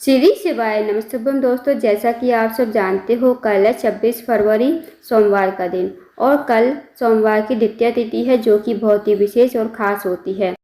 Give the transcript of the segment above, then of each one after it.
श्री शिवाय नमस्तुभ्यम दोस्तों, जैसा कि आप सब जानते हो कल है 26 फरवरी सोमवार का दिन और कल सोमवार की द्वितीया तिथि है जो कि बहुत ही विशेष और ख़ास होती है।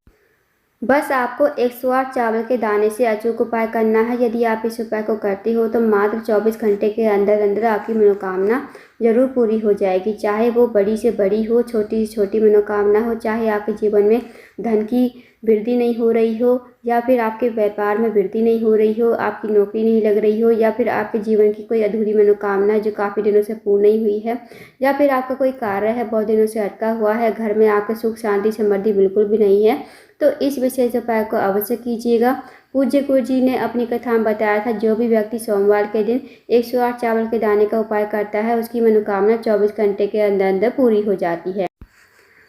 बस आपको 108 चावल के दाने से अचूक उपाय करना है। यदि आप इस उपाय को करते हो तो मात्र 24 घंटे के अंदर अंदर आपकी मनोकामना जरूर पूरी हो जाएगी। चाहे वो बड़ी से बड़ी हो, छोटी से छोटी मनोकामना हो, चाहे आपके जीवन में धन की वृद्धि नहीं हो रही हो या फिर आपके व्यापार में वृद्धि नहीं हो रही हो, आपकी नौकरी नहीं लग रही हो या फिर आपके जीवन की कोई अधूरी मनोकामना जो काफ़ी दिनों से पूर्ण नहीं हुई है या फिर आपका कोई कार्य है बहुत दिनों से अटका हुआ है, घर में आपके सुख शांति समृद्धि बिल्कुल भी नहीं है, तो इस विशेष उपाय को अवश्य कीजिएगा। पूज्य गुरु जी ने अपनी कथा में बताया था जो भी व्यक्ति सोमवार के दिन 108 चावल के दाने का उपाय करता है उसकी मनोकामना 24 घंटे के अंदर अंदर पूरी हो जाती है।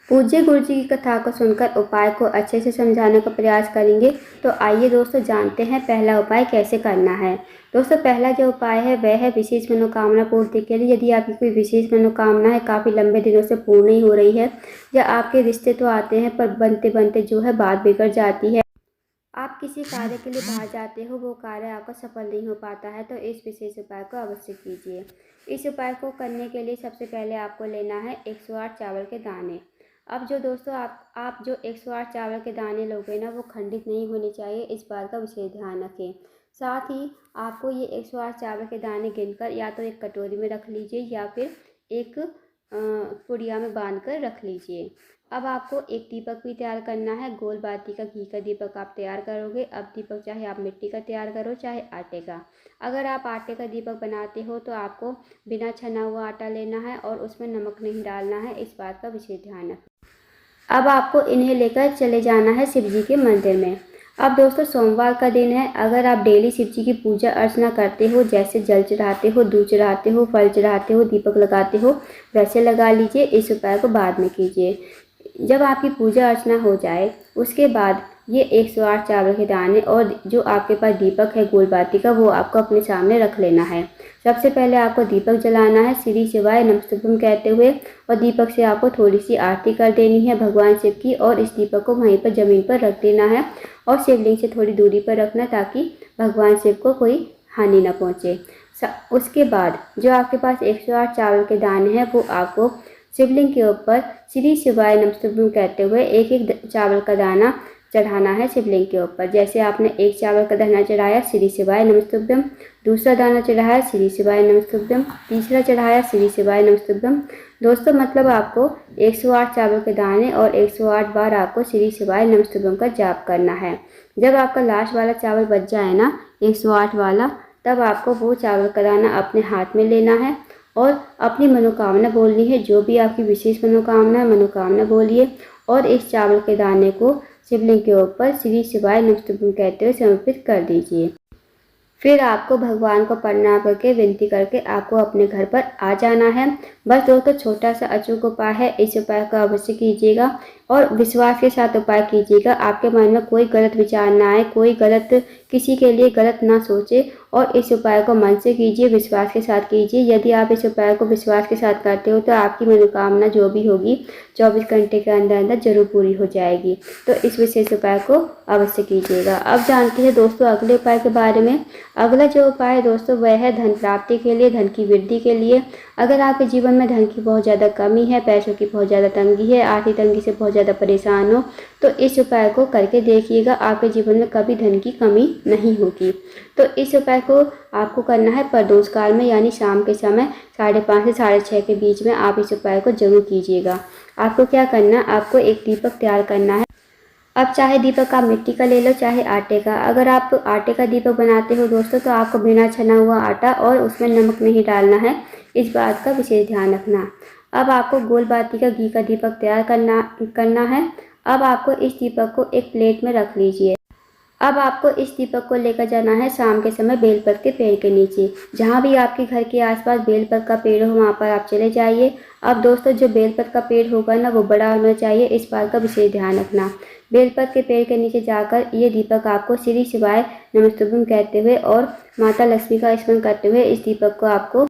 पूज्य गुरु जी की कथा को सुनकर उपाय को अच्छे से समझाने का प्रयास करेंगे। तो आइए दोस्तों जानते हैं पहला उपाय कैसे करना है। दोस्तों पहला जो उपाय है वह है विशेष मनोकामना पूर्ति के लिए। यदि आपकी कोई विशेष मनोकामना है, काफ़ी लंबे दिनों से पूर्ण नहीं हो रही है या आपके रिश्ते तो आते हैं पर बनते बनते जो है बात बिगड़ जाती है, आप किसी कार्य के लिए बाहर जाते हो, वो कार्य आपका सफल नहीं हो पाता है, तो इस विशेष उपाय को अवश्य कीजिए। इस उपाय को करने के लिए सबसे पहले आपको लेना है 108 चावल के दाने। अब जो दोस्तों आप जो 108 चावल के दाने लोगे ना वो खंडित नहीं होने चाहिए, इस बात का विशेष ध्यान रखें। साथ ही आपको ये 108 चावल के दाने गिनकर या तो एक कटोरी में रख लीजिए या फिर एक पुड़िया में बांध कर रख लीजिए। अब आपको एक दीपक भी तैयार करना है। गोल बाती का घी का दीपक आप तैयार करोगे। अब दीपक चाहे आप मिट्टी का तैयार करो चाहे आटे का। अगर आप आटे का दीपक बनाते हो तो आपको बिना छना हुआ आटा लेना है और उसमें नमक नहीं डालना है, इस बात का विशेष ध्यान रखें। अब आपको इन्हें लेकर चले जाना है शिव जी के मंदिर में। अब दोस्तों सोमवार का दिन है, अगर आप डेली शिव जी की पूजा अर्चना करते हो, जैसे जल चढ़ाते हो, दूध चढ़ाते हो, फल चढ़ाते हो, दीपक लगाते हो, वैसे लगा लीजिए। इस उपाय को बाद में कीजिए। जब आपकी पूजा अर्चना हो जाए उसके बाद ये 108 चावल के दाने और जो आपके पास दीपक है गोल बाती का वो आपको अपने सामने रख लेना है। सबसे पहले आपको दीपक जलाना है श्री शिवाय नमस्तुभ्यम कहते हुए और दीपक से आपको थोड़ी सी आरती कर देनी है भगवान शिव की और इस दीपक को वहीं पर ज़मीन पर रख देना है और शिवलिंग से थोड़ी दूरी पर रखना ताकि भगवान शिव को कोई हानि न पहुँचे। उसके बाद जो आपके पास 108 चावल के दाने हैं वो आपको शिवलिंग के ऊपर श्री शिवाय नमस्तुभ्यम कहते हुए एक एक चावल का दाना चढ़ाना है शिवलिंग के ऊपर। जैसे आपने एक चावल का दाना चढ़ाया श्री शिवाय नमस्तुभ्यम, दूसरा दाना चढ़ाया श्री शिवाय नमस्तुभ्यम, तीसरा चढ़ाया श्री शिवाय नमस्तुभ्यम। दोस्तों मतलब आपको 108 चावल के दाने और 108 बार आपको श्री शिवाय नमस्तुभ्यम का जाप करना है। जब आपका लास्ट वाला चावल बच जाए ना 108 वाला, तब आपको वो चावल का दाना अपने हाथ में लेना है और अपनी मनोकामना बोलनी है। जो भी आपकी विशेष मनोकामना है मनोकामना बोलिए और इस चावल के दाने को शिवलिंग के ऊपर श्री शिवाय नमस्तुभ्यम कहते हुए समर्पित कर दीजिए। फिर आपको भगवान को प्रणाम करके विनती करके आपको अपने घर पर आ जाना है। बस दोस्तों छोटा सा अचूक उपाय है, इस उपाय को अवश्य कीजिएगा और विश्वास के साथ उपाय कीजिएगा। आपके मन में कोई गलत विचार ना आए, कोई गलत किसी के लिए गलत ना सोचे और इस उपाय को मन से कीजिए, विश्वास के साथ कीजिए। यदि आप इस उपाय को विश्वास के साथ करते हो तो आपकी मनोकामना जो भी होगी 24 घंटे के अंदर अंदर जरूर पूरी हो जाएगी। तो इस विशेष उपाय को अवश्य कीजिएगा। अब जानते हैं दोस्तों अगले उपाय के बारे में। अगला जो उपाय है दोस्तों वह है धन प्राप्ति के लिए, धन की वृद्धि के लिए। अगर आपके जीवन में धन की बहुत ज़्यादा कमी है, पैसों की बहुत ज़्यादा तंगी है, आर्थिक तंगी से बहुत ज़्यादा परेशान हो, तो इस उपाय को करके देखिएगा, आपके जीवन में कभी धन की कमी नहीं होगी। तो इस उपाय को आपको करना है प्रदोष काल में, यानी शाम के समय 5:30 से 6:30 के बीच में आप इस उपाय को जरूर कीजिएगा। आपको क्या करना है, आपको एक दीपक तैयार करना है। अब चाहे दीपक आप मिट्टी का ले लो चाहे आटे का। अगर आप आटे का दीपक बनाते हो दोस्तों तो आपको बिना छना हुआ आटा और उसमें नमक नहीं डालना है, इस बात का विशेष ध्यान रखना। अब आपको गोल बाती का घी का दीपक तैयार करना है। अब आपको इस दीपक को एक प्लेट में रख लीजिए। अब आपको इस दीपक को लेकर जाना है शाम के समय बेलपत के पेड़ के नीचे। जहाँ भी आपके घर के आसपास बेलपत का पेड़ हो वहाँ पर आप चले जाइए। अब दोस्तों जो बेलपत का पेड़ होगा ना वो बड़ा होना चाहिए, इस बात का विशेष ध्यान रखना। बेलपत के पेड़ के नीचे जाकर ये दीपक आपको श्री शिवाय नमस्तुभ्यम कहते हुए और माता लक्ष्मी का स्मरण करते हुए इस दीपक को आपको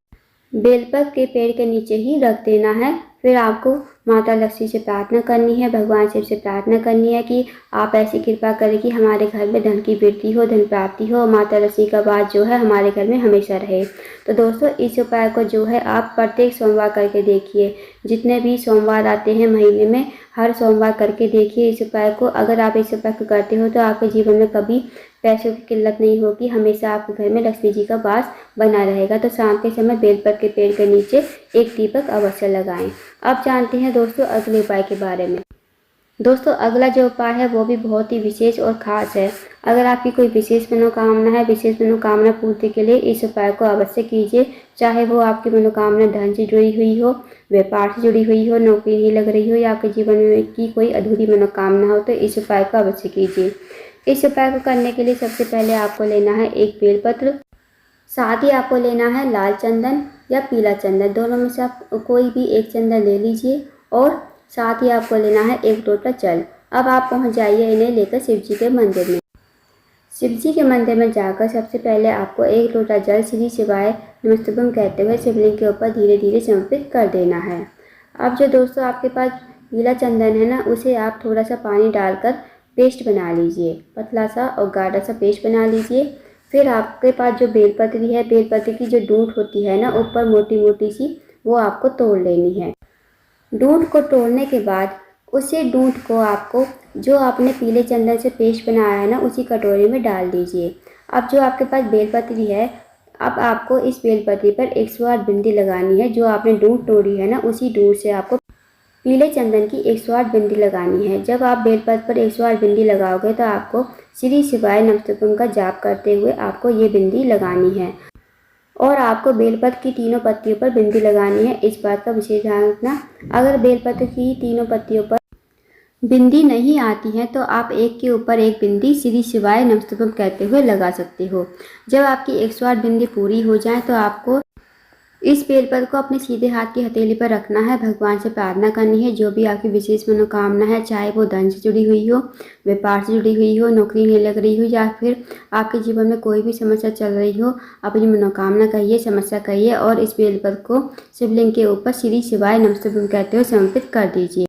बेलपत्र के पेड़ के नीचे ही रख देना है। फिर आपको माता लक्ष्मी से प्रार्थना करनी है, भगवान शिव से प्रार्थना करनी है कि आप ऐसी कृपा करें कि हमारे घर में धन की वृद्धि हो, धन प्राप्ति हो, माता लक्ष्मी का वास जो है हमारे घर में हमेशा रहे। तो दोस्तों इस उपाय को जो है आप प्रत्येक सोमवार करके देखिए। जितने भी सोमवार आते हैं महीने में, हर सोमवार करके देखिए इस उपाय को। अगर आप इस उपाय को करते हो तो आपके जीवन में कभी पैसों की किल्लत नहीं होगी, हमेशा आपके घर में लक्ष्मी जी का वास बना रहेगा। तो शाम के समय बेलपत्र के पेड़ के नीचे एक दीपक अवश्य लगाएं। अब जानते हैं दोस्तों अगले उपाय के बारे में। दोस्तों अगला जो उपाय है वो भी बहुत ही विशेष और ख़ास है। अगर आपकी कोई विशेष मनोकामना है, विशेष मनोकामना पूर्ति के लिए इस उपाय को अवश्य कीजिए। चाहे वो आपकी मनोकामना धन से जुड़ी हुई हो, व्यापार से जुड़ी हुई हो, नौकरी नहीं लग रही हो या आपके जीवन में की कोई अधूरी मनोकामना हो, तो इस उपाय को अवश्य कीजिए। इस उपाय को करने के लिए सबसे पहले आपको लेना है एक बेलपत्र, साथ ही आपको लेना है लाल चंदन या पीला चंदन, दोनों में से आप कोई भी एक चंदन ले लीजिए और साथ ही आपको लेना है एक लोटा जल। अब आप पहुंच जाइए इन्हें लेकर शिव जी के मंदिर में। शिव जी के मंदिर में जाकर सबसे पहले आपको एक लोटा जल श्री शिवाय नमस्तुभ्यम कहते हुए शिवलिंग के ऊपर धीरे धीरे समर्पित कर देना है। अब जो दोस्तों आपके पास पीला चंदन है ना, उसे आप थोड़ा सा पानी डालकर पेस्ट बना लीजिए, पतला सा और गाढ़ा सा पेस्ट बना लीजिए। फिर आपके पास जो बेलपत्री है, बेलपत्री की जो डूंट होती है ना ऊपर मोटी मोटी सी, वो आपको तोड़ लेनी है। डूंट को तोड़ने के बाद उसी डूंट को आपको जो आपने पीले चंदन से पेस्ट बनाया है ना, उसी कटोरी में डाल दीजिए। अब जो आपके पास बेलपत्री है, अब आपको इस बेलपत्री पर 108 बिंदी लगानी है। जो आपने डूंट तोड़ी है ना, उसी डूंट से आपको पीले चंदन की 108 बिंदी लगानी है। जब आप बेलपत्र पर 108 बिंदी लगाओगे तो आपको श्री शिवाय नमस्तुभ्यम का जाप करते हुए आपको ये बिंदी लगानी है और आपको बेलपत्र की तीनों पत्तियों पर बिंदी लगानी है। इस बात का विशेष ध्यान रखना, अगर बेलपत्र की तीनों पत्तियों पर बिंदी नहीं आती है तो आप एक के ऊपर एक बिंदी श्री शिवाय नमस्तुभ्यम कहते हुए लगा सकते हो। जब आपकी 108 बिंदी पूरी हो जाए तो आपको इस बेलपत्र को अपने सीधे हाथ की हथेली पर रखना है, भगवान से प्रार्थना करनी है। जो भी आपकी विशेष मनोकामना है, चाहे वो धन से जुड़ी हुई हो, व्यापार से जुड़ी हुई हो, नौकरी नहीं लग रही हो या फिर आपके जीवन में कोई भी समस्या चल रही हो, अपनी मनोकामना कहिए, समस्या कहिए और इस बेलपत्र को शिवलिंग के ऊपर श्री शिवाय नमस्तुभ्यम कहते हुए समर्पित कर दीजिए।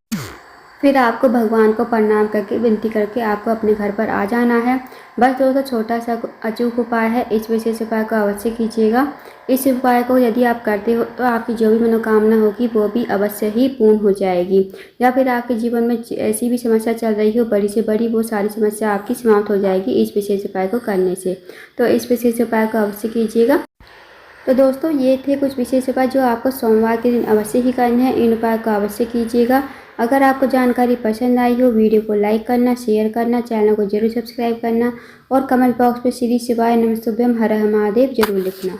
फिर आपको भगवान को प्रणाम करके विनती करके आपको अपने घर पर आ जाना है। बस दोस्तों छोटा सा अचूक उपाय है, इस विशेष उपाय को अवश्य कीजिएगा। इस उपाय को यदि आप करते हो तो आपकी जो भी मनोकामना होगी वो भी अवश्य ही पूर्ण हो जाएगी। या फिर आपके जीवन में ऐसी भी समस्या चल रही हो बड़ी से बड़ी, वो सारी समस्या आपकी समाप्त हो जाएगी इस विशेष उपाय को करने से। तो इस विशेष उपाय को अवश्य कीजिएगा। तो दोस्तों ये थे कुछ विशेष उपाय जो आपको सोमवार के दिन अवश्य ही करने हैं। इन उपाय को अवश्य कीजिएगा। अगर आपको जानकारी पसंद आई हो, वीडियो को लाइक करना, शेयर करना, चैनल को जरूर सब्सक्राइब करना और कमेंट बॉक्स में श्री शिवाय नमस्तुभ्यम हर हर महादेव जरूर लिखना।